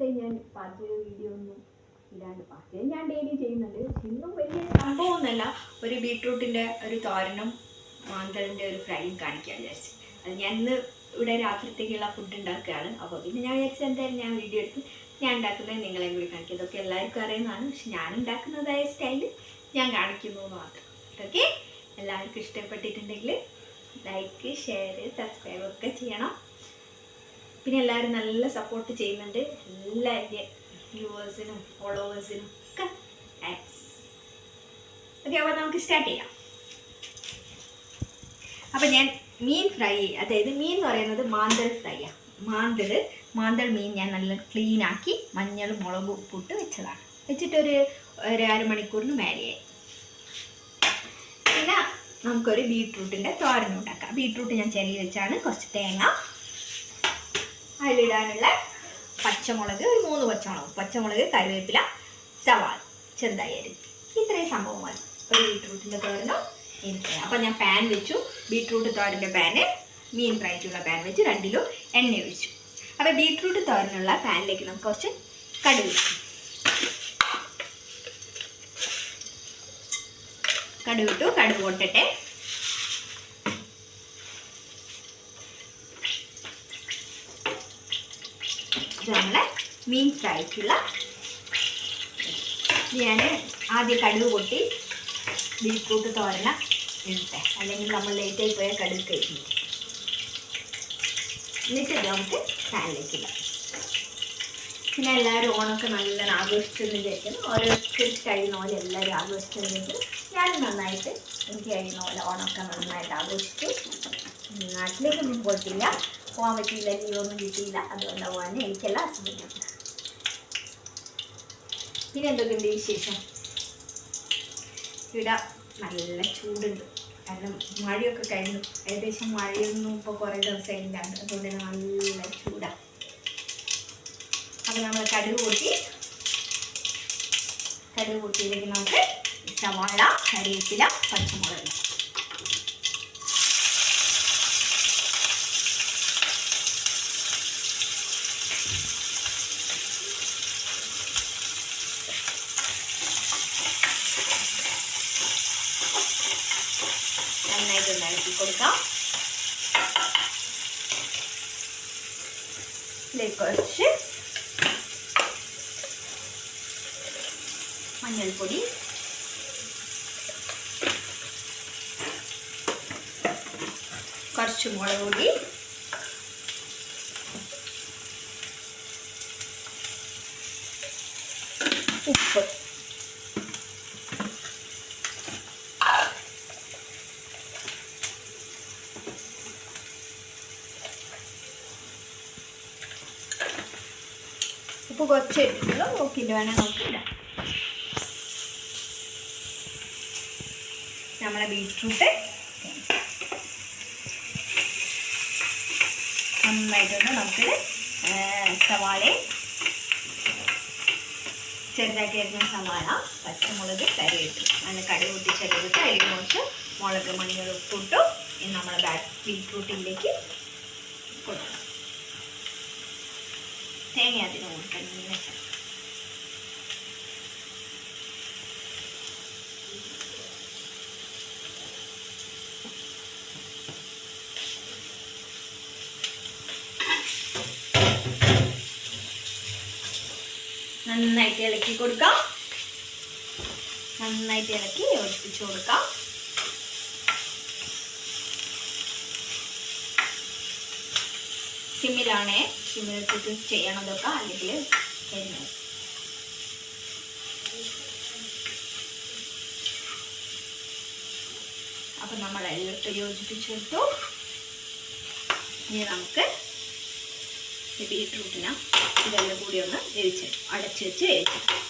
ദിവസമായി ഞാൻ പാചക വീഡിയോ ഒന്നും ഇല്ലാണ്ട്. പാചകം ഞാൻ ഡെയിലി ചെയ്യുന്നുണ്ട്. ഇന്നും വലിയ സംഭവമൊന്നുമല്ല. ഒരു ബീട്രൂട്ടിൻ്റെ ഒരു തോരനും മാന്തളിൻ്റെ ഒരു ഫ്രൈയും കാണിക്കാൻ വിചാരിച്ചു. അത് ഞാൻ ഇന്ന് ഇവിടെ രാത്രിത്തേക്കുള്ള ഫുഡ് ഉണ്ടാക്കുകയാണ്. അപ്പോൾ പിന്നെ ഞാൻ വിചാരിച്ചത് എന്തായാലും ഞാൻ വീഡിയോ എടുത്ത് ഞാൻ ഉണ്ടാക്കുന്നത് നിങ്ങളെയും കൂടി കാണിക്കും. ഇതൊക്കെ എല്ലാവർക്കും അറിയുന്നതാണ്. പക്ഷെ ഞാൻ ഉണ്ടാക്കുന്നതായ സ്റ്റൈല് ഞാൻ കാണിക്കുന്നു എന്ന് മാത്രം. ഓക്കെ, എല്ലാവർക്കും ഇഷ്ടപ്പെട്ടിട്ടുണ്ടെങ്കിൽ ലൈക്ക്, ഷെയർ, സബ്സ്ക്രൈബ് ഒക്കെ ചെയ്യണം. പിന്നെ എല്ലാവരും നല്ല സപ്പോർട്ട് ചെയ്യുന്നുണ്ട്. എല്ലാ എൻ്റെ വ്യൂവേഴ്സിനും ഫോളോവേഴ്സിനും ഒക്കെ താങ്ക്സ്. ഓക്കെ, അപ്പോൾ നമുക്ക് സ്റ്റാർട്ട് ചെയ്യാം. അപ്പോൾ ഞാൻ മീൻ ഫ്രൈ, അതായത് മീൻ എന്ന് പറയുന്നത് മാന്തൽ ഫ്രൈയാണ്. മാന്തൽ മീൻ ഞാൻ നല്ല ക്ലീനാക്കി മഞ്ഞളും മുളകും ഉപ്പിട്ട് വെച്ചതാണ്. വെച്ചിട്ടൊരു അരമണിക്കൂറിന് മേലെയായി. പിന്നെ നമുക്കൊരു ബീട്രൂട്ടിൻ്റെ തോരൻ ഉണ്ടാക്കാം. ബീട്രൂട്ട് ഞാൻ ചെല്ലി വെച്ചാണ്. കുറച്ച് തേങ്ങ, അതിലിടാനുള്ള പച്ചമുളക്, ഒരു 3 പച്ചമുളക്, കറിവേപ്പില, സവാള ചെറുതായി അരിഞ്ഞ്, ഇത്രയും സംഭവം മതി ഒരു ബീട്രൂട്ടിൻ്റെ തോരനോ എനിക്കറിയാം. അപ്പോൾ ഞാൻ പാൻ വെച്ചു. ബീട്രൂട്ട് തോരൻ്റെ പാന്, മീൻ ഫ്രൈക്കുള്ള പാൻ വെച്ച് 2 എണ്ണ ഒഴിച്ചു. അപ്പോൾ ബീട്രൂട്ട് തോരനുള്ള പാനിലേക്ക് നമുക്ക് കുറച്ച് കടുക് ഇട്ടു. കടുക് പൊട്ടട്ടെ. ഇത് നമ്മളെ മീൻ ഫ്രൈക്കുള്ള. ഞാൻ ആദ്യം കടുക് പൊട്ടി ബീട്രൂട്ട് തോരന ഇടട്ടെ, അല്ലെങ്കിൽ നമ്മൾ ലേറ്റായി പോയാൽ കടുക് കഴിക്കും. എന്നിട്ട് നമുക്ക് പാനിലേക്കില്ല. പിന്നെ എല്ലാവരും ഓണമൊക്കെ നല്ല ആഘോഷിച്ചെന്ന് വിചാരിക്കുന്നു. ഓരോരുത്തർക്ക് കഴിയുന്ന പോലെ എല്ലാവരും ആഘോഷിച്ചെന്ന്. ഞാനും നന്നായിട്ട് എനിക്ക് കഴിയുന്ന പോലെ ഓണമൊക്കെ നന്നായിട്ട് ആഘോഷിച്ചു. നാട്ടിലേക്കൊന്നും പോയിട്ടില്ല, പോകാൻ പറ്റിയില്ല, ലീവൊന്നും കിട്ടിയില്ല. അതുകൊണ്ട് പോകാൻ എനിക്കെല്ലാം അസുഖമുണ്ട്. പിന്നെ എന്തൊക്കെയുണ്ട് വിശേഷം? ഇവിടെ നല്ല ചൂടുണ്ട്. കാരണം മഴയൊക്കെ കഴിഞ്ഞു. ഏകദേശം മഴയൊന്നും ഇപ്പോൾ കുറേ ദിവസം ഇല്ലാണ്ട്. അതുകൊണ്ട് നല്ല ചൂടാണ്. അപ്പോൾ നമ്മൾ കടുക് പൊട്ടിയിലേക്ക് നമുക്ക് സവാള, കറിവേപ്പില, പച്ചമുളക്. നന്നായിട്ട് ഇളക്കി കൊടുക്കാം. ഇതിലേക്ക് കുറച്ച് മഞ്ഞൾപ്പൊടി, കുറച്ച് മുളക് പൊടി, ഉപ്പ്, ഉപ്പ് കുറച്ച് ഇട്ടിട്ടുള്ളൂ. നോക്കിയിട്ട് വേണം നോക്കിയില്ല. നമ്മളെ ബീട്രൂട്ട് നന്നായിട്ടുണ്ട്. നമുക്ക് സവാളയും ചെറുതാക്കി അരിഞ്ഞ സവാള, പച്ചമുളക്, കറിവേപ്പില, നല്ല കടുക് പൊട്ടിച്ചെടുത്തിട്ട് അതിൽ കുറച്ച് മുളക്, മഞ്ഞൾ, ഉപ്പിട്ടു നമ്മളെ ബീട്രൂട്ടിലേക്ക് കൊടുക്കണം. തേങ്ങ അതിന് കൊടുക്കണം. നന്നായിട്ട് ഇളക്കി കൊടുക്കാം. നന്നായിട്ട് ഇളക്കി യോജിപ്പിച്ചു കൊടുക്കാം. സിമ്മിലാണേ, സിമ്മിലിട്ടിട്ട് ചെയ്യണതൊക്കെ, അല്ലെങ്കിൽ കരിഞ്ഞു. അപ്പം നമ്മളെല്ലാം യോജിപ്പിച്ചെടുത്തു. ഇനി നമുക്ക് ബീട്രൂട്ടിന് ഇതെല്ലാം കൂടി ഒന്ന് അടച്ച് വെച്ച് വേവിച്ചെടുക്കാം.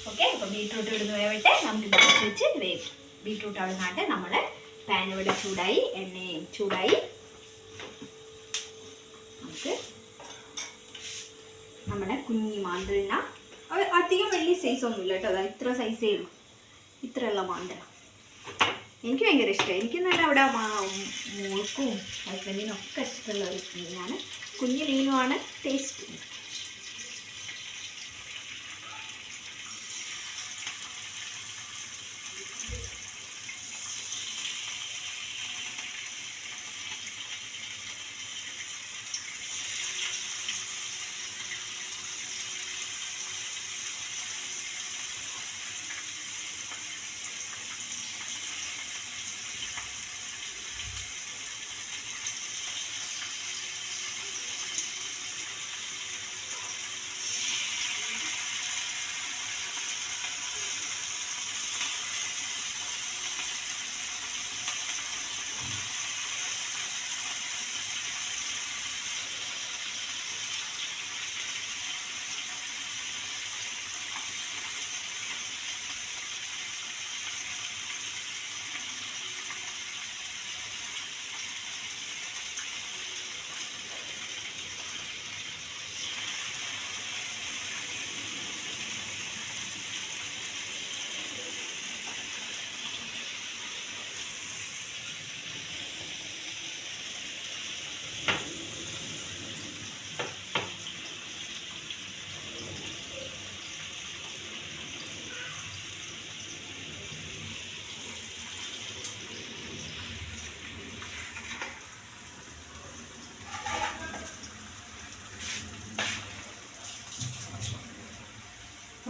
ഓക്കെ, അപ്പോൾ ബീട്രൂട്ട് ഇടുന്ന വേവട്ടെ. നമുക്ക് അടച്ച് വെച്ച് വേവിക്കും. ബീട്രൂട്ട് അവിടെ നാട്ടെ നമ്മൾ പാൻ ഇവിടെ ചൂടായി, എണ്ണയും ചൂടായി. നമുക്ക് നമ്മുടെ കുഞ്ഞി മാന്തളിന അധികം വലിയ സൈസൊന്നുമില്ല കേട്ടോ, അതാ ഇത്ര സൈസേ ഉള്ളൂ, ഇത്രയുള്ള മാന്തള. എനിക്ക് ഭയങ്കര ഇഷ്ടമായി. എനിക്ക് നല്ല അവിടെ മോൾക്കും ഹസ്ബൻഡിനും ഒക്കെ ഇഷ്ടമുള്ള ഒരു മീനാണ്. കുഞ്ഞു മീനുമാണ്, ടേസ്റ്റ്.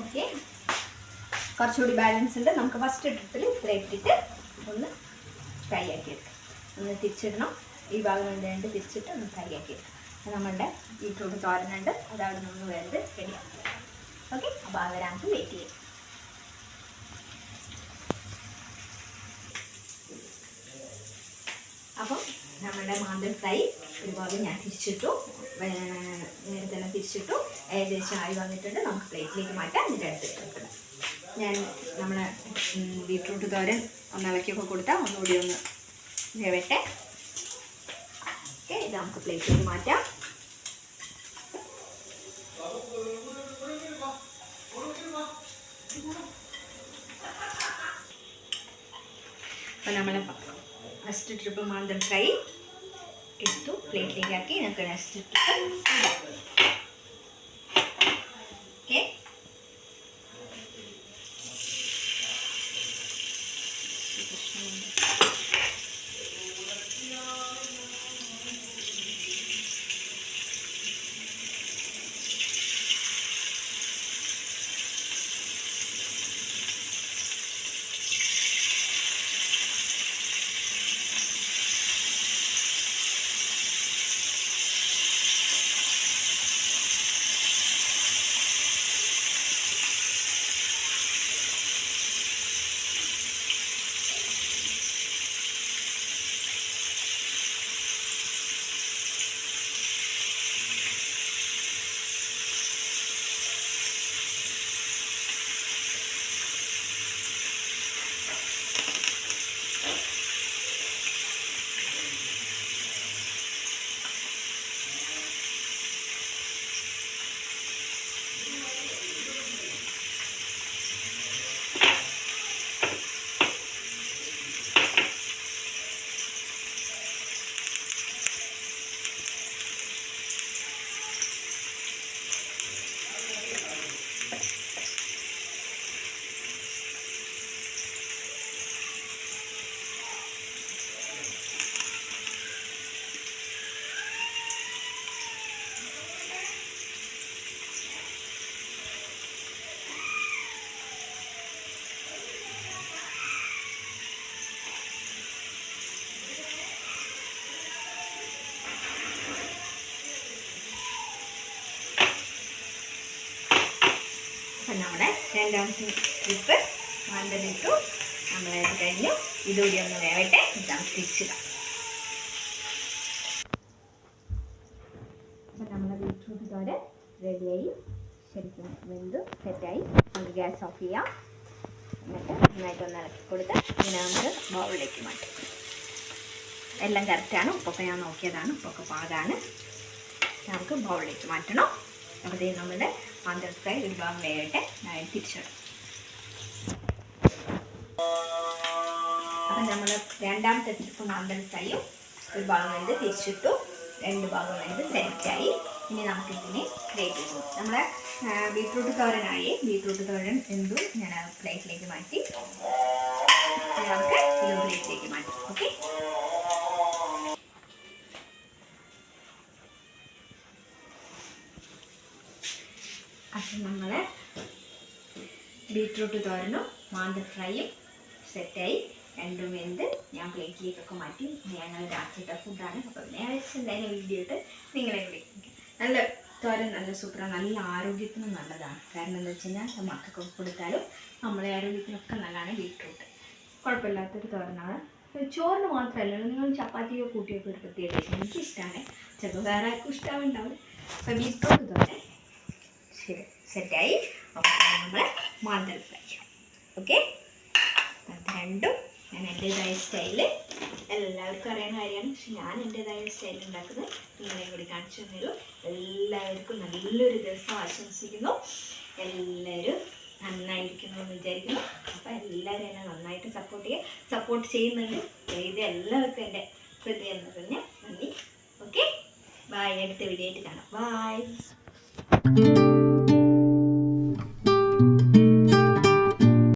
ഓക്കെ, കുറച്ചുകൂടി ബാലൻസ് ഉണ്ട്. നമുക്ക് ഫസ്റ്റ് ട്രിപ്പിൽ ഇത്ര ഇട്ടിട്ട് ഒന്ന് ഫ്രൈ ആക്കിയെടുക്കാം. ഒന്ന് തിരിച്ചിടണം, ഈ ഭാഗം വേണ്ടി തിരിച്ചിട്ട് ഒന്ന് ഫ്രൈ ആക്കിയെടുക്കാം. നമ്മളുടെ ബീറ്റ്റൂട്ട് തോരനുണ്ട്, അതവിടെ നിന്ന് വേണ്ടത് റെഡിയാക്കുക. ഓക്കെ, അപ്പോൾ അത് നമുക്ക് വെയിറ്റ് ചെയ്യാം. അപ്പം നമ്മുടെ മാന്തൽ ഫ്രൈ ഒരു ഭാഗം ഞാൻ തിരിച്ചിട്ടു, നേരത്തെ തന്നെ തിരിച്ചിട്ടു, ഏകദേശം ആയി വന്നിട്ടുണ്ട്. നമുക്ക് പ്ലേറ്റിലേക്ക് മാറ്റാം. എന്നിട്ട് എടുത്തിട്ടുണ്ട് ഞാൻ നമ്മളെ ബീറ്റ്റൂട്ട് തോരൻ ഒന്ന് ഇളക്കിയൊക്കെ കൊടുത്താൽ ഒന്നുകൂടി ഒന്ന് വേവട്ടെ. ഓക്കെ, ഇത് നമുക്ക് പ്ലേറ്റിലേക്ക് മാറ്റാം. അപ്പോൾ നമ്മൾ ഫസ്റ്റ് ട്രിപ്പ് മാന്തൽ ഫ്രൈ എടുത്തു, പ്ലേറ്റിലേക്ക് ആക്കി. നമുക്ക് നെക്സ്റ്റ് ട്രിപ്പ് ഓക്കെ. അപ്പം നമ്മുടെ രണ്ടാമത്തെ ട്രിപ്പ് മാന്തലിട്ടു, നമ്മളത് കഴിഞ്ഞു. ഇതുകൂടി ഒന്ന് വേവട്ടെ, ഇതാണ് തിരിച്ചിടാം. അപ്പം നമ്മളെ ബീറ്റ്റൂട്ട് തോരൻ റെഡിയായി, ശരിക്കും വെന്ത് സെറ്റായി. നമുക്ക് ഗ്യാസ് ഓഫ് ചെയ്യാം. എന്നിട്ട് നന്നായിട്ടൊന്ന് ഇളക്കി കൊടുത്ത് ഇങ്ങനെ നമുക്ക് ബൗളിലേക്ക് മാറ്റാം. എല്ലാം കറക്റ്റാണ്, ഉപ്പൊക്കെ ഞാൻ നോക്കിയതാണ്, ഉപ്പൊക്കെ പാകാണ്. നമുക്ക് ബൗളിലേക്ക് മാറ്റണം. അപ്പോൾ ഇത് നമ്മുടെ മാന്തൽ ഫ്രൈ ഒരു ഭാഗം വേകട്ടെ. ഞാൻ തിരിച്ചിടാം. അപ്പം നമ്മൾ രണ്ടാമത്തെ ട്രിപ്പ് മാന്തൽ ഫ്രൈയും ഒരു ഭാഗം വേണ്ടി തിരിച്ചിട്ടു. 2 ഭാഗം വേണ്ടി സെറ്റായി. ഇനി നമുക്കിതിനെ ഗ്രേറ്റ് ചെയ്തു. നമ്മളെ ബീട്രൂട്ട് തോരനായി. ബീട്രൂട്ട് തോരൻ എന്തും ഞാൻ പ്ലേറ്റിലേക്ക് മാറ്റി. നമുക്ക് ഇത് പ്ലേറ്റിലേക്ക് മാറ്റാം. ഓക്കെ, അപ്പം നമ്മൾ ബീട്രൂട്ട് തോരനും മാന്തൽ ഫ്രൈയും സെറ്റായി. രണ്ടും വെന്ത് ഞാൻ പ്ലേറ്റിലേക്കൊക്കെ മാറ്റി. ഞങ്ങൾ രാത്രിത്തെ ഫുഡാണ്. അപ്പോൾ ഞാൻ വെച്ചിട്ടുണ്ടായിരുന്നു വീഡിയോ ഇട്ട് നിങ്ങളെ വിളിക്കും. നല്ല തോരൻ, നല്ല സൂപ്പറാണ്. നല്ല ആരോഗ്യത്തിനും നല്ലതാണ്. കാരണം എന്താ വെച്ച് കഴിഞ്ഞാൽ മക്കൾക്കൊക്കെ കൊടുത്താലും നമ്മളെ ആരോഗ്യത്തിനൊക്കെ നല്ലതാണ് ബീട്രൂട്ട്. കുഴപ്പമില്ലാത്തൊരു തോരനാണ്. ചോറിന് മാത്രമല്ല, നിങ്ങൾ ചപ്പാത്തിയോ കൂട്ടിയൊക്കെ ഒരു പ്രത്യേക ടേസ്റ്റ്. എനിക്കിഷ്ടമാണ്. ചിലപ്പോൾ വേറെ ആർക്കും ഇഷ്ടമാവുണ്ടാവും. അപ്പോൾ ബീട്രൂട്ട് തോരൻ ശരി സെറ്റായി. അപ്പോൾ നമ്മൾ മാന്തൽ ഫ്രൈ. ഓക്കെ, അത് രണ്ടും ഞാൻ എൻ്റേതായ സ്റ്റൈല്, എല്ലാവർക്കും അറിയുന്ന കാര്യമാണ്. പക്ഷെ ഞാൻ എൻ്റേതായ സ്റ്റൈൽ ഉണ്ടാക്കുന്നത് നിങ്ങളെ കൂടി കാണിച്ചു തന്നേരും. എല്ലാവർക്കും നല്ലൊരു ദിവസം ആശംസിക്കുന്നു. എല്ലാവരും നന്നായിരിക്കുന്നു എന്ന് വിചാരിക്കുന്നു. അപ്പോൾ എല്ലാവരും എന്നെ നന്നായിട്ട് സപ്പോർട്ട് ചെയ്യുന്നുണ്ട്. ഇത് എല്ലാവർക്കും എൻ്റെ ഹൃദയം നിറഞ്ഞ നന്ദി. Okay, bye. അടുത്ത വീഡിയോ ആയിട്ട് കാണാം. ബായ്.